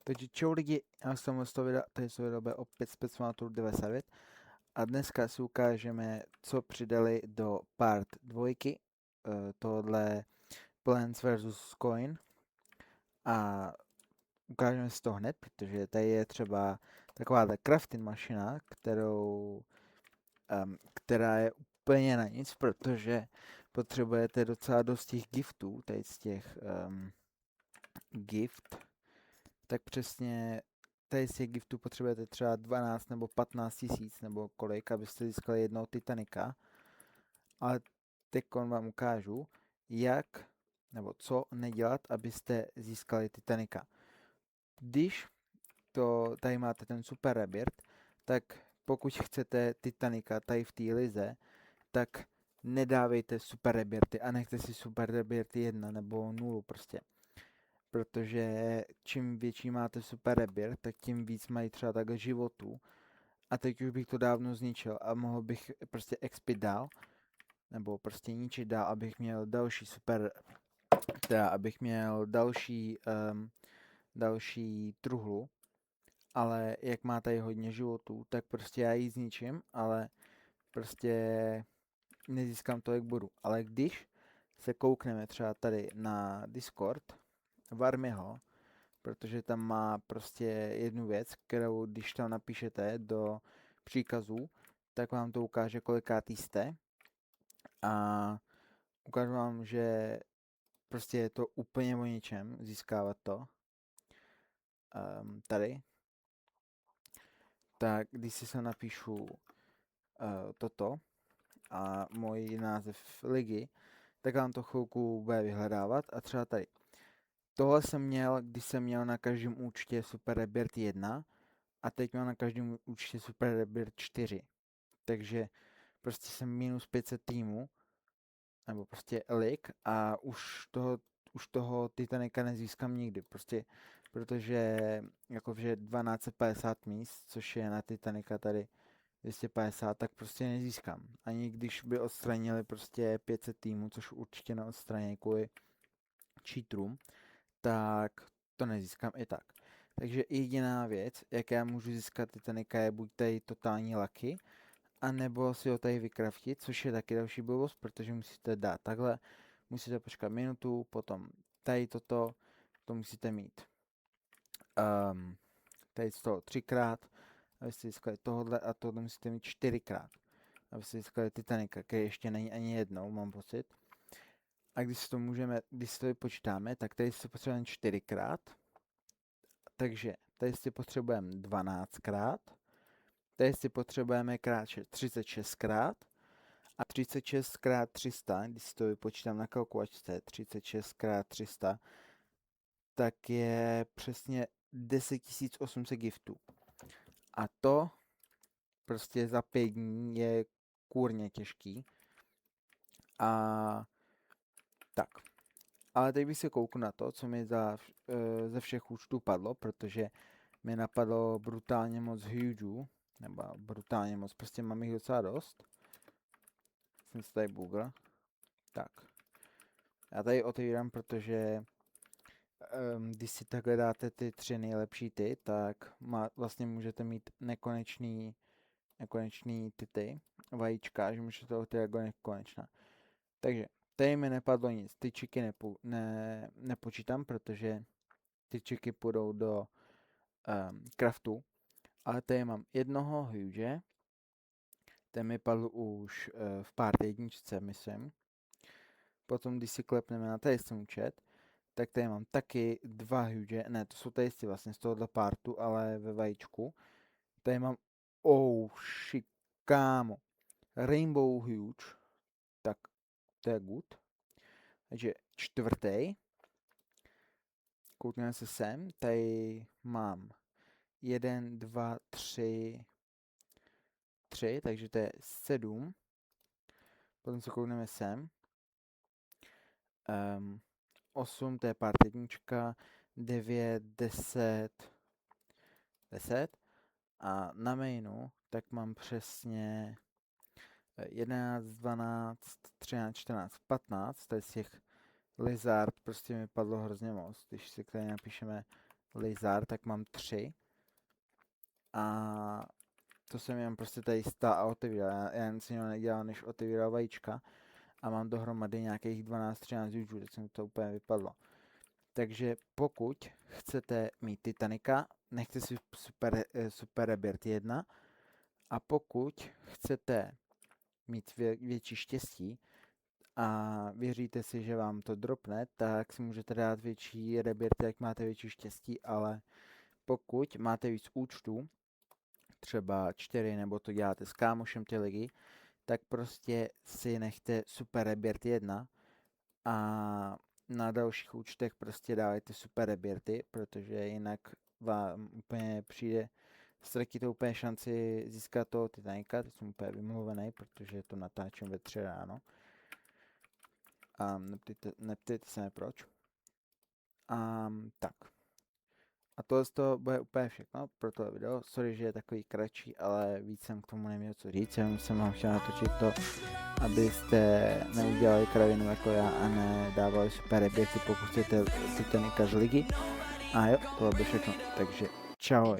Takže čau lidi, já jsem z toho videa, tady se video opět z Pet Simulator 99 a dneska si ukážeme, co přidali do part 2 tohle Plants vs. Coin a ukážeme si to hned, protože tady je třeba taková crafting mašina, která je úplně na nic, protože potřebujete docela dost těch giftů, tady z těch gift, tak přesně tady z těch giftů potřebujete třeba 12 nebo 15 tisíc nebo kolik, abyste získali jednoho Titanika. Ale teď vám ukážu, jak nebo co nedělat, abyste získali Titanika. Když tady máte ten Super Rebirth, tak pokud chcete Titanika tady v té lize, tak nedávejte Super Rebirthy a nechte si Super Rebirth 1 nebo 0 prostě. Protože čím větší máte Super Rebirth, tak tím víc mají třeba takhle životů. A teď už bych to dávno zničil a mohl bych prostě expit dál, nebo prostě ničit dál, abych měl další super, teda abych měl další truhlu. Ale jak má tady hodně životů, tak prostě já ji zničím, ale prostě nezískám tolik bodů. Ale když se koukneme třeba tady na Discord, Varmiho, protože tam má prostě jednu věc, kterou když tam napíšete do příkazů, tak vám to ukáže, kolikátý jste. A ukážu vám, že prostě je to úplně o ničem získávat to. Tady. Tak když si sem napíšu toto a můj název ligy, tak vám to chvilku bude vyhledávat a třeba tady. Tohle jsem měl, když jsem měl na každém účtě Super Rebirth 1 a teď mám na každém účtě Super Rebirth 4. Takže prostě jsem minus 500 týmů, nebo prostě lig a už toho Titanika nezískám nikdy, prostě, protože jakože 1250 míst, což je na Titanika tady 250, tak prostě nezískám. Ani když by odstranili prostě 500 týmů, což určitě neodstraní kvůli cheaterům, tak to nezískám i tak. Takže jediná věc, jak já můžu získat Titanika, je buď tady totální lucky, a nebo si ho tady vykraftit, což je taky další blbost, protože musíte dát takhle, musíte počkat minutu, potom tady toto, to musíte mít tady z toho 3x, abyste získali tohle a tohle musíte mít 4x, abyste získali Titanika, který ještě není ani jednou, mám pocit. A když si to vypočítáme, tak tady si potřebujeme 4x, takže tady si potřebujeme 12x, tady si potřebujeme kráčet 36x, a 36 x 300, když si to vypočítám na kalkulačce, 36 x 300, tak je přesně 10 800 giftů. A to prostě za 5 dní je kůrně těžký. A tak. Ale teď bych se koukl na to, co mi ze všech účtů padlo, protože mi napadlo brutálně moc hugeů, nebo brutálně moc, prostě mám jich docela dost. Jsem si tady Google. Tak. Já tady otevírám, protože když si takhle dáte ty 3 nejlepší tak vlastně můžete mít nekonečný vajíčka, že můžete to otevírat jako nekonečná. Takže tady mi nepadlo nic, ty čiky nepočítám, protože ty čiky půjdou do craftu, ale tady mám jednoho huge, ten mi padl už v part jedničce, myslím. Potom, když si klepneme na tady ten účet, tak tady mám taky 2 huge, ne, to jsou tady vlastně z tohohle partu, ale ve vajíčku. Tady mám, oh shit, kámo, Rainbow huge, tak to je good. Takže čtvrtý, koukneme se sem, tady mám 1, 2, 3, takže to je 7. Potom se koukneme sem, 8, to je part jednička, 9, 10, 10. A na mainu tak mám přesně 11, 12, 13, 14, 15, to je z těch Lizard, prostě mi padlo hrozně moc, když si tady napíšeme Lizard, tak mám 3. A to jsem jen prostě tady stál a otevíral. Já nic jiného nedělal, než otevíral vajíčka. A mám dohromady nějakých 12-13 južů, teď jsem to úplně vypadlo. Takže pokud chcete mít Titanica, nechte si Super Rebirth 1. A pokud chcete mít větší štěstí a věříte si, že vám to dropne, tak si můžete dát větší Rebirth, jak máte větší štěstí, ale pokud máte víc účtů, třeba 4, nebo to děláte s kámošem ty ligy, tak prostě si nechte Super Rebirth 1 a na dalších účtech prostě dávajte Super Rebirthy, protože jinak vám úplně přijde, ztratíte úplně šanci získat toho Titanica. Teď jsem úplně vymluvený, protože to natáčím ve 3 ráno. A neptejte se mě proč. Tak. A tohle to bude úplně všechno pro tohle video. Sorry, že je takový kratší, ale víc jsem k tomu neměl co říct. Jenom jsem vám chtěl natočit to, abyste neudělali kravinu jako já a nedávali Super Rebirthy, pokud chcete Titanica z ligy. A jo, tohle bude všechno. Takže čau.